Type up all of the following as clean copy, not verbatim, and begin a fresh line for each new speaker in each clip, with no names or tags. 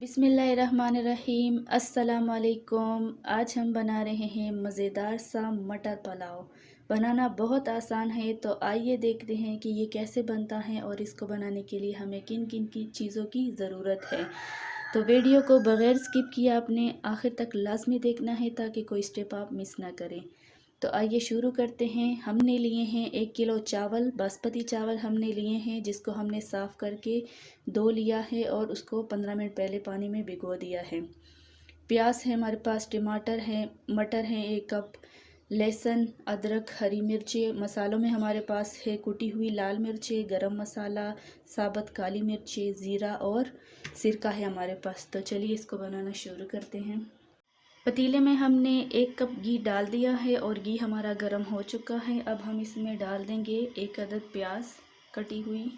बिस्मिल्लाहिर्रहमानिर्रहीम। अस्सलाम वालेकुम। आज हम बना रहे हैं मज़ेदार सा मटर पुलाव। बनाना बहुत आसान है, तो आइए देखते हैं कि ये कैसे बनता है और इसको बनाने के लिए हमें किन किन की चीज़ों की ज़रूरत है। तो वीडियो को बग़ैर स्किप किए आपने आखिर तक लाजमी देखना है ताकि कोई स्टेप आप मिस ना करें। तो आइए शुरू करते हैं। हमने लिए हैं 1 किलो चावल, बासमती चावल हमने लिए हैं, जिसको हमने साफ़ करके धो लिया है और उसको 15 मिनट पहले पानी में भिगो दिया है। प्याज है हमारे पास, टमाटर है, मटर है 1 कप, लहसुन, अदरक, हरी मिर्ची। मसालों में हमारे पास है कुटी हुई लाल मिर्ची, गरम मसाला, साबुत काली मिर्ची, ज़ीरा और सिरका है हमारे पास। तो चलिए इसको बनाना शुरू करते हैं। पतीले में हमने 1 कप घी डाल दिया है और घी हमारा गर्म हो चुका है। अब हम इसमें डाल देंगे 1 अदद प्याज कटी हुई,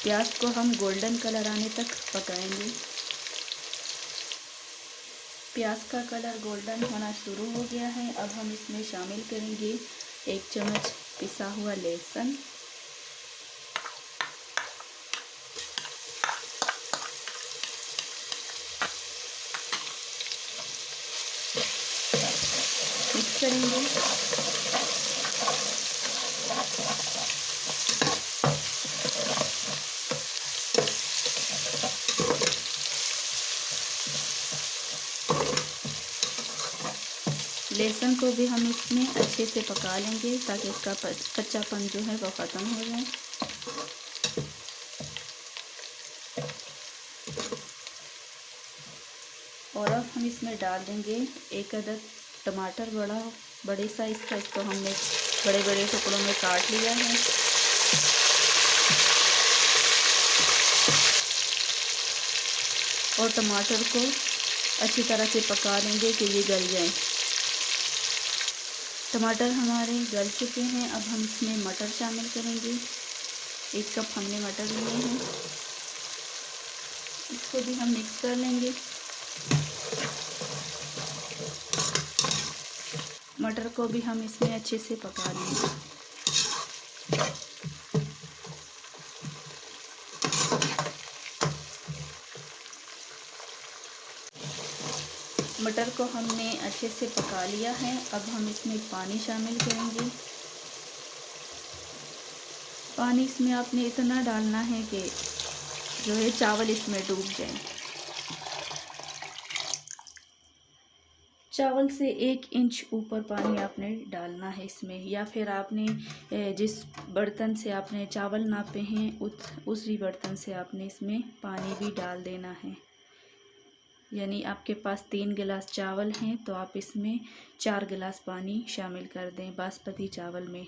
प्याज को हम गोल्डन कलर आने तक पकाएंगे। प्याज का कलर गोल्डन होना शुरू हो गया है। अब हम इसमें शामिल करेंगे 1 चम्मच पिसा हुआ लहसुन, मिक्स करेंगे। लहसुन को भी हम इसमें अच्छे से पका लेंगे ताकि इसका कच्चापन जो है वो ख़त्म हो जाए। और अब हम इसमें डाल देंगे 1 अदद टमाटर, बड़े साइज़ का। इसको हमने बड़े बड़े टुकड़ों में काट लिया है। और टमाटर को अच्छी तरह से पका लेंगे कि ये गल जाए। टमाटर हमारे गल चुके हैं। अब हम इसमें मटर शामिल करेंगे। 1 कप हमने मटर लिए हैं, इसको भी हम मिक्स कर लेंगे। मटर को भी हम इसमें अच्छे से पका लेंगे। मटर को हमने अच्छे से पका लिया है। अब हम इसमें पानी शामिल करेंगे। पानी इसमें आपने इतना डालना है कि जो है चावल इसमें डूब जाए। चावल से 1 इंच ऊपर पानी आपने डालना है इसमें, या फिर आपने जिस बर्तन से आपने चावल नापे हैं उसी बर्तन से आपने इसमें पानी भी डाल देना है। यानी आपके पास 3 गिलास चावल हैं तो आप इसमें 4 गिलास पानी शामिल कर दें। बासमती चावल में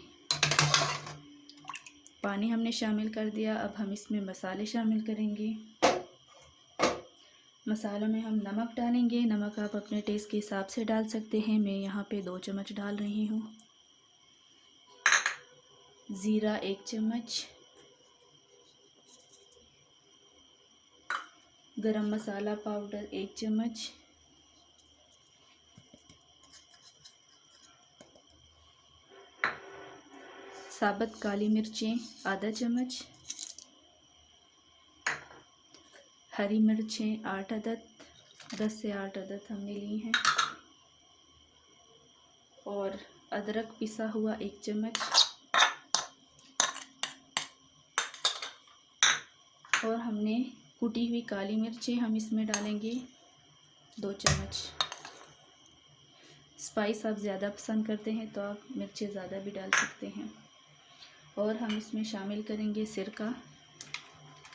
पानी हमने शामिल कर दिया। अब हम इसमें मसाले शामिल करेंगे। मसालों में हम नमक डालेंगे। नमक आप अपने टेस्ट के हिसाब से डाल सकते हैं। मैं यहाँ पे 2 चम्मच डाल रही हूँ। ज़ीरा 1 चम्मच, गरम मसाला पाउडर 1 चम्मच, साबुत काली मिर्चें आधा चम्मच, हरी मिर्चें 8 अदद, 10 से 8 अदद हमने ली हैं, और अदरक पिसा हुआ 1 चम्मच, और हमने कुटी हुई काली मिर्चें हम इसमें डालेंगे 2 चम्मच। स्पाइस आप ज़्यादा पसंद करते हैं तो आप मिर्चें ज़्यादा भी डाल सकते हैं। और हम इसमें शामिल करेंगे सिरका।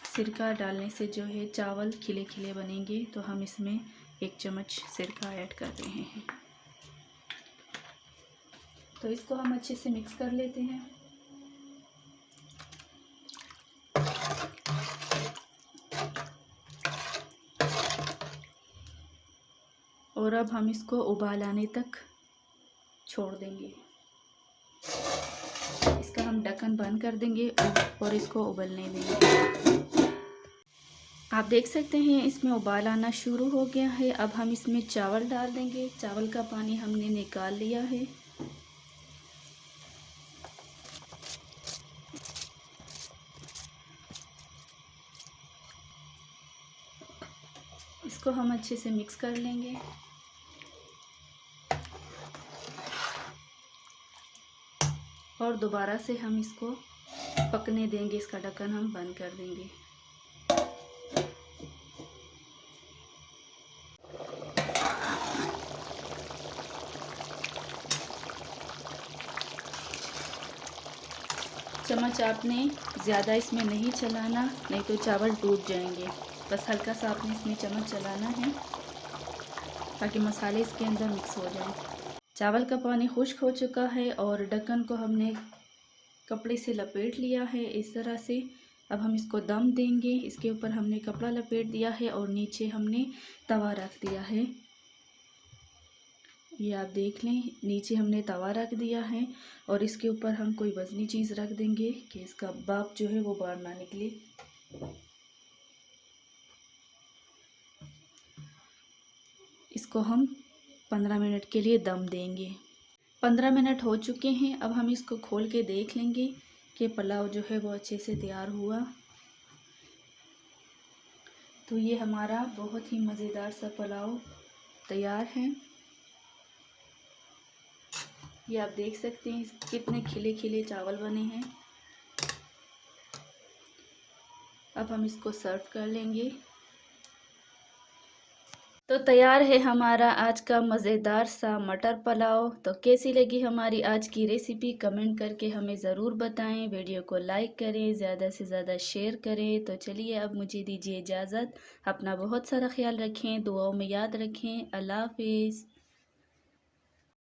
सिरका डालने से जो है चावल खिले खिले बनेंगे, तो हम इसमें 1 चम्मच सिरका ऐड कर रहे हैं। तो इसको हम अच्छे से मिक्स कर लेते हैं। और अब हम इसको उबाल आने तक छोड़ देंगे। इसका हम ढक्कन बंद कर देंगे और इसको उबलने देंगे। आप देख सकते हैं इसमें उबाल आना शुरू हो गया है। अब हम इसमें चावल डाल देंगे। चावल का पानी हमने निकाल लिया है। इसको हम अच्छे से मिक्स कर लेंगे। और दोबारा से हम इसको पकने देंगे। इसका ढक्कन हम बंद कर देंगे। चम्मच आपने ज़्यादा इसमें नहीं चलाना, नहीं तो चावल टूट जाएंगे। बस हल्का सा आपने इसमें चम्मच चलाना है ताकि मसाले इसके अंदर मिक्स हो जाए। चावल का पानी खुश्क हो चुका है और ढक्कन को हमने कपड़े से लपेट लिया है इस तरह से। अब हम इसको दम देंगे। इसके ऊपर हमने कपड़ा लपेट दिया है और नीचे हमने तवा रख दिया है। ये आप देख लें, नीचे हमने तवा रख दिया है और इसके ऊपर हम कोई वज़नी चीज़ रख देंगे कि इसका भाप जो है वो बाहर ना निकले। इसको हम 15 मिनट के लिए दम देंगे। 15 मिनट हो चुके हैं। अब हम इसको खोल के देख लेंगे कि पुलाव जो है वो अच्छे से तैयार हुआ। तो ये हमारा बहुत ही मज़ेदार सा पुलाव तैयार है। ये आप देख सकते हैं कितने खिले खिले चावल बने हैं। अब हम इसको सर्व कर लेंगे। तो तैयार है हमारा आज का मज़ेदार सा मटर पुलाव। तो कैसी लगी हमारी आज की रेसिपी कमेंट करके हमें ज़रूर बताएं। वीडियो को लाइक करें, ज़्यादा से ज़्यादा शेयर करें। तो चलिए अब मुझे दीजिए इजाज़त। अपना बहुत सारा ख्याल रखें, दुआओं में याद रखें। अल्लाह हाफिज़।